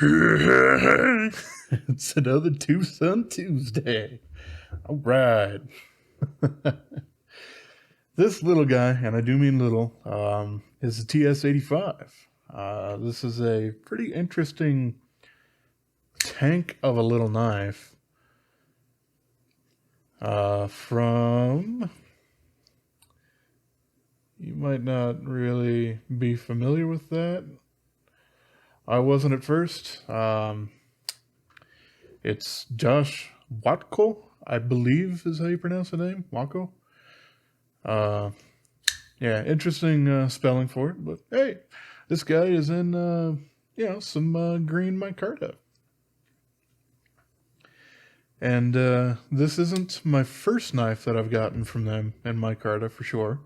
It's another TwoSun Tuesday. All right. This little guy, and I do mean little, is a TS85. This is a pretty interesting tank of a little knife from... You might not really be familiar with that. I wasn't at first. It's Josh Woytko, I believe is how you pronounce the name. Woytko. Yeah, interesting spelling for it. But hey, this guy is in, some green micarta. And this isn't my first knife that I've gotten from them in micarta for sure.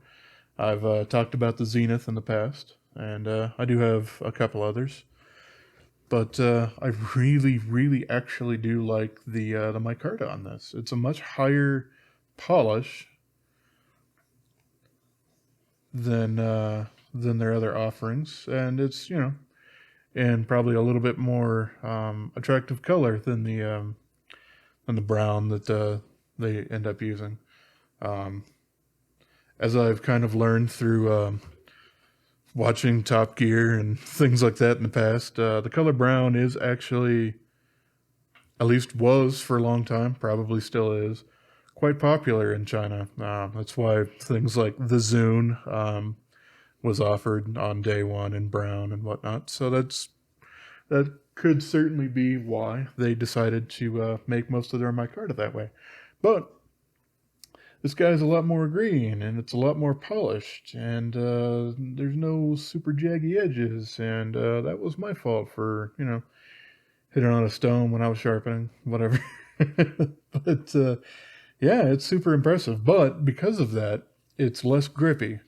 I've talked about the Zenith in the past, and I do have a couple others. But I really, really actually do like the micarta on this. It's a much higher polish than their other offerings, and it's and probably a little bit more attractive color than the brown that they end up using. As I've kind of learned through watching Top Gear and things like that in the past, the color brown is actually, at least was for a long time, probably still is, quite popular in China. That's why things like the Zune was offered on day one in brown and whatnot. So that could certainly be why they decided to make most of their micarta that way. But this guy's a lot more green, and it's a lot more polished, and there's no super jaggy edges, and that was my fault for, hitting on a stone when I was sharpening, whatever. But yeah, it's super impressive. But because of that, it's less grippy.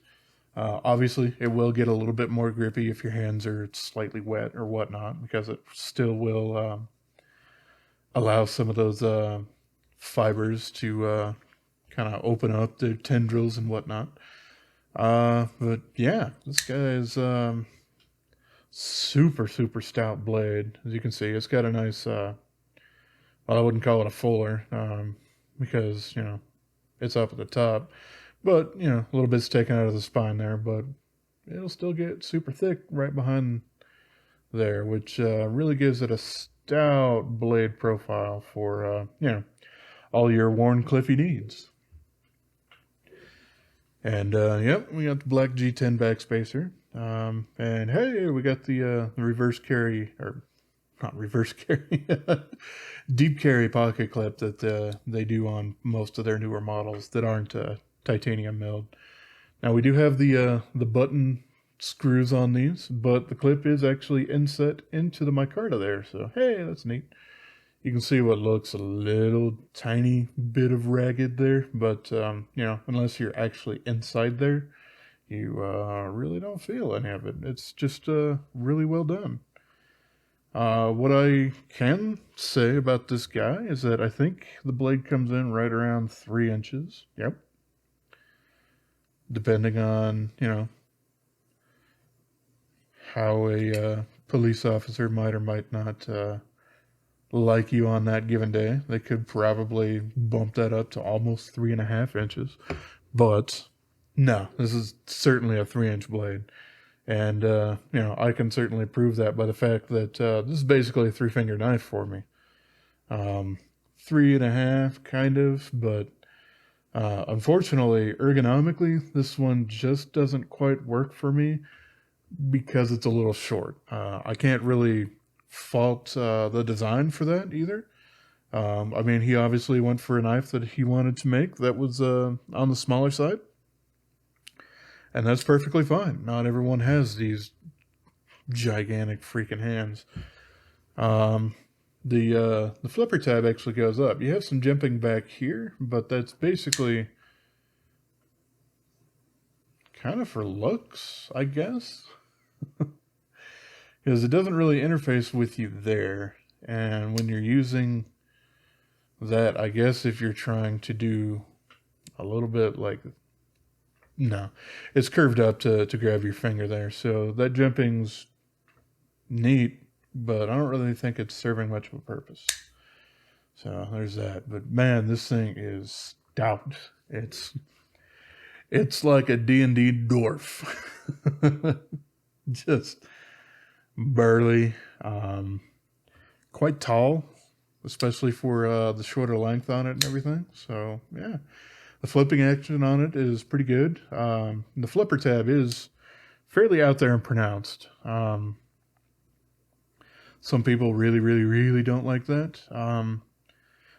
Obviously, it will get a little bit more grippy if your hands are slightly wet or whatnot, because it still will allow some of those fibers to kind of open up their tendrils and whatnot. But yeah, this guy is super, super stout blade. As you can see, it's got a nice, well, I wouldn't call it a fuller, because, it's up at the top. But, a little bit's taken out of the spine there, but it'll still get super thick right behind there, which really gives it a stout blade profile for, all your Warncliffy needs. And yep, we got the black G10 backspacer. And hey, we got the reverse carry, or not reverse carry, deep carry pocket clip that they do on most of their newer models that aren't titanium milled. Now we do have the button screws on these, but the clip is actually inset into the micarta there. So hey, that's neat. You can see what looks a little tiny bit of ragged there, but unless you're actually inside there, you really don't feel any of it. It's just really well done. What I can say about this guy is that I think the blade comes in right around 3 inches. Yep. Depending on, how a police officer might or might not like you on that given day. They could probably bump that up to almost 3.5 inches. But no, this is certainly a 3-inch blade. And, I can certainly prove that by the fact that this is basically a 3-finger knife for me. 3.5, kind of, but unfortunately, ergonomically, this one just doesn't quite work for me because it's a little short. I can't really fault the design for that either. I mean, he obviously went for a knife that he wanted to make that was on the smaller side. And that's perfectly fine. Not everyone has these gigantic freaking hands. The flipper tab actually goes up. You have some jimping back here, but that's basically kind of for looks, I guess. Because it doesn't really interface with you there. And when you're using that, I guess if you're trying to do a little bit like... No, it's curved up to grab your finger there. So that jumping's neat, but I don't really think it's serving much of a purpose. So there's that. But man, this thing is stout. It's like a D&D dwarf. Just burly, quite tall, especially for the shorter length on it and everything. So yeah, the flipping action on it is pretty good. The flipper tab is fairly out there and pronounced. Some people really, really, really don't like that.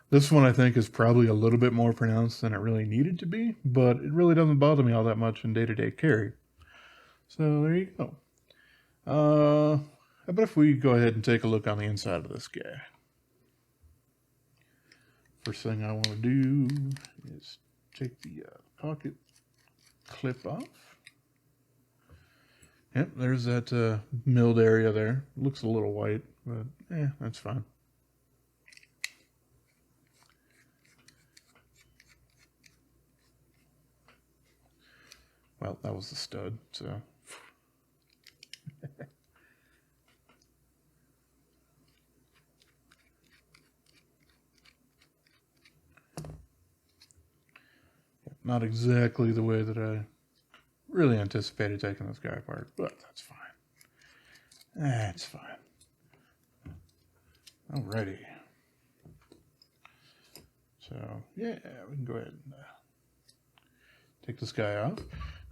This one I think is probably a little bit more pronounced than it really needed to be, but it really doesn't bother me all that much in day-to-day carry. So there you go. How about if we go ahead and take a look on the inside of this guy? First thing I want to do is take the pocket clip off. Yep, there's that milled area there. Looks a little white, but that's fine. Well, that was the stud, so. Not exactly the way that I really anticipated taking this guy apart, but that's fine. That's fine. Alrighty. So, yeah, we can go ahead and take this guy off.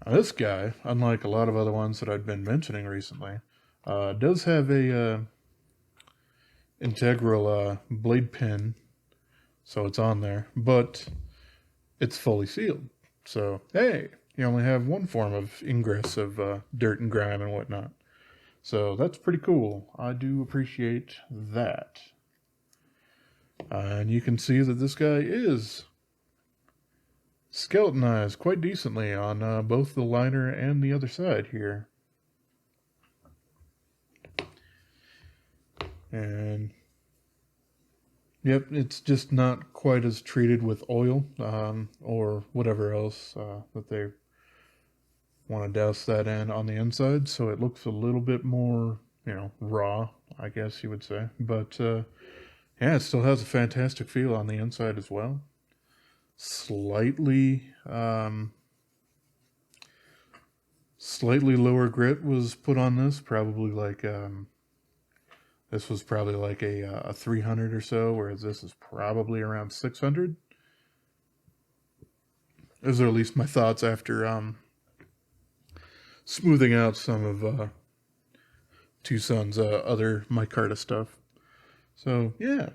Now, this guy, unlike a lot of other ones that I've been mentioning recently, does have a integral blade pin, so it's on there, but it's fully sealed. So, hey, you only have one form of ingress of dirt and grime and whatnot. So that's pretty cool. I do appreciate that. And you can see that this guy is skeletonized quite decently on both the liner and the other side here. And yep, it's just not quite as treated with oil or whatever else that they want to douse that in on the inside, so it looks a little bit more, raw, I guess you would say. But yeah, it still has a fantastic feel on the inside as well. Slightly lower grit was put on this, probably like this was probably like a 300 or so, whereas this is probably around 600. Those are at least my thoughts after smoothing out some of TwoSun's other Micarta stuff. So yeah,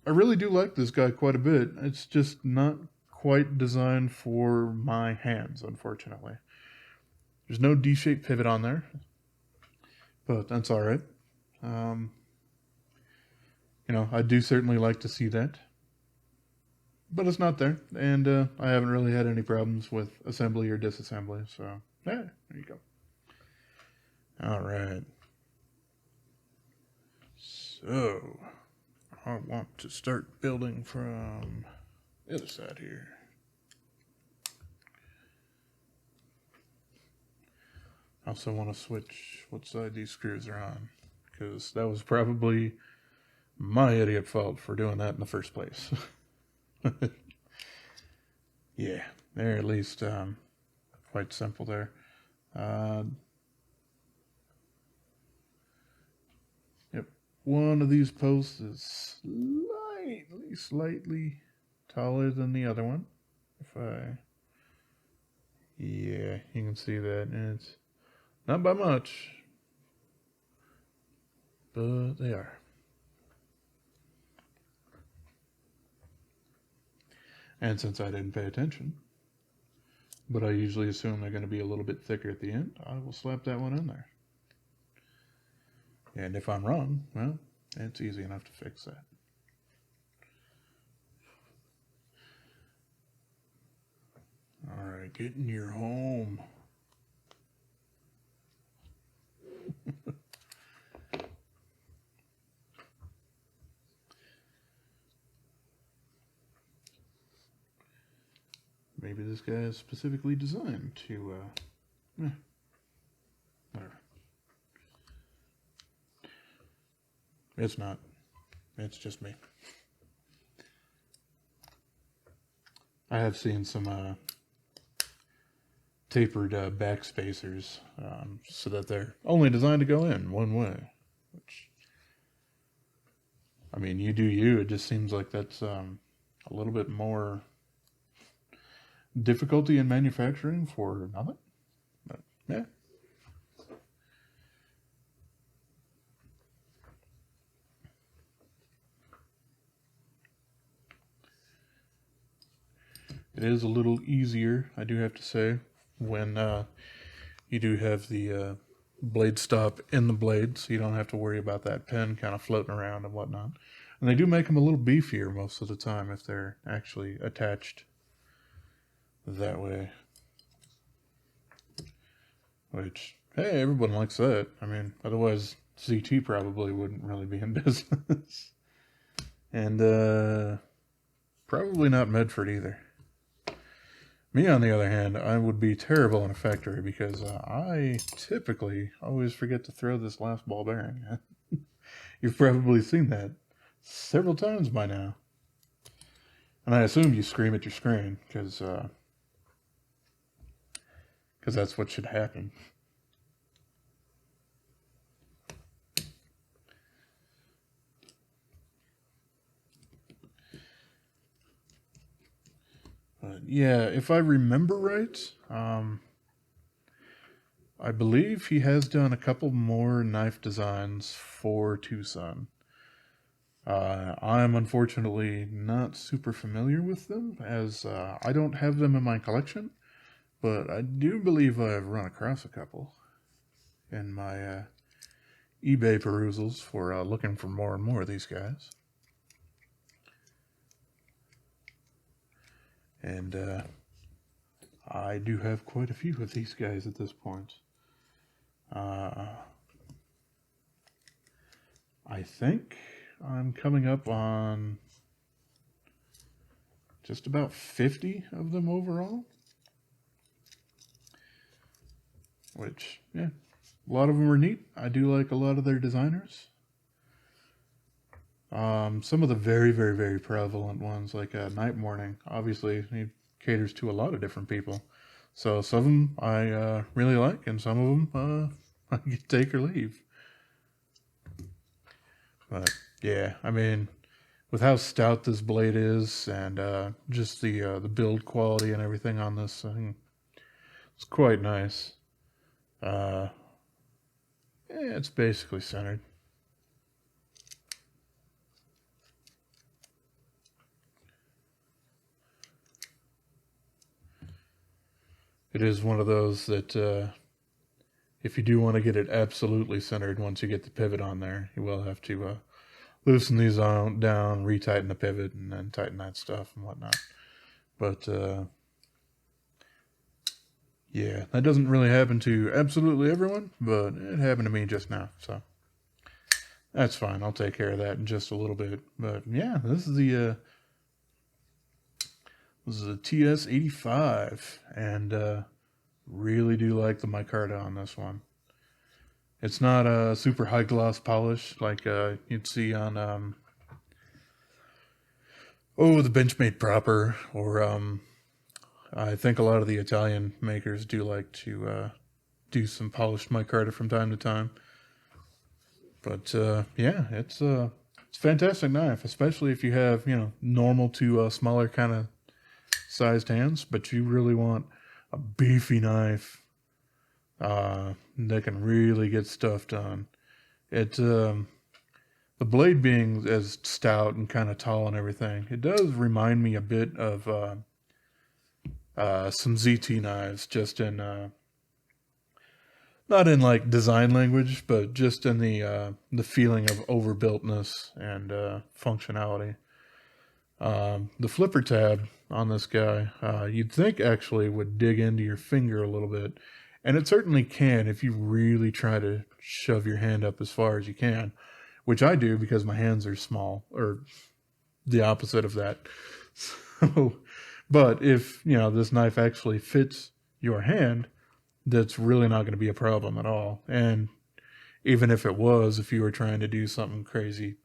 I really do like this guy quite a bit. It's just not quite designed for my hands, unfortunately. There's no D-shaped pivot on there, but that's all right. I do certainly like to see that, but it's not there, and I haven't really had any problems with assembly or disassembly, so yeah, there you go. All right. So, I want to start building from the other side here. I also want to switch what side these screws are on, because that was probably my idiot fault for doing that in the first place. Yeah, they're at least quite simple there. Yep, one of these posts is slightly taller than the other one. Yeah, you can see that, and it's not by much, but they are. And since I didn't pay attention, but I usually assume they're going to be a little bit thicker at the end, I will slap that one in there. And if I'm wrong, well, it's easy enough to fix that. All right, get in your home. Maybe this guy is specifically designed to, whatever. it's not. It's just me. I have seen some tapered back spacers so that they're only designed to go in one way. Which, I mean, you do you. It just seems like that's a little bit more difficulty in manufacturing for nothing. But, yeah. It is a little easier, I do have to say, when you do have the blade stop in the blade, so you don't have to worry about that pen kind of floating around and whatnot. And they do make them a little beefier most of the time if they're actually attached that way. Which, hey, everyone likes that. I mean, otherwise ZT probably wouldn't really be in business. And probably not Medford either. Me, on the other hand, I would be terrible in a factory because I typically always forget to throw this last ball bearing. You've probably seen that several times by now. And I assume you scream at your screen because that's what should happen. Yeah, if I remember right, I believe he has done a couple more knife designs for TwoSun. I'm unfortunately not super familiar with them, as I don't have them in my collection, but I do believe I've run across a couple in my eBay perusals for looking for more and more of these guys. And I do have quite a few of these guys at this point. I think I'm coming up on just about 50 of them overall. Which, yeah, a lot of them are neat. I do like a lot of their designers. Some of the very, very, very prevalent ones, like Night Morning, obviously he caters to a lot of different people. So some of them I really like, and some of them I can take or leave. But yeah, I mean, with how stout this blade is, and just the build quality and everything on this thing, it's quite nice. Yeah, it's basically centered. It is one of those that if you do want to get it absolutely centered once you get the pivot on there, you will have to loosen these down, retighten the pivot, and then tighten that stuff and whatnot. But yeah, that doesn't really happen to absolutely everyone, but it happened to me just now, so that's fine. I'll take care of that in just a little bit. But yeah, this is the TS85, and really do like the micarta on this one. It's not a super high gloss polish like you'd see on the Benchmade Proper, or I think a lot of the Italian makers do like to do some polished micarta from time to time. But yeah, it's a fantastic knife, especially if you have, normal to smaller kind of sized hands, but you really want a beefy knife that can really get stuff done. It the blade being as stout and kind of tall and everything, it does remind me a bit of some ZT knives, just in not in like design language, but just in the feeling of overbuiltness and functionality. The flipper tab on this guy, you'd think actually would dig into your finger a little bit, and it certainly can if you really try to shove your hand up as far as you can, which I do because my hands are small, or the opposite of that. So, but if this knife actually fits your hand, that's really not going to be a problem at all. And even if it was, if you were trying to do something crazy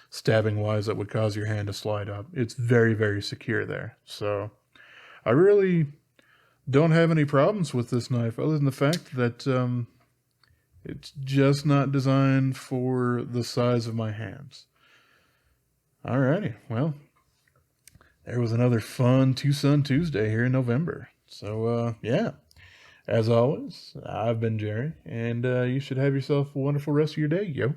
stabbing wise that would cause your hand to slide up. It's very, very secure there. So I really don't have any problems with this knife other than the fact that it's just not designed for the size of my hands. Alrighty, well, there was another fun TwoSun Tuesday here in November. So yeah, as always, I've been Jerry, and you should have yourself a wonderful rest of your day, yo.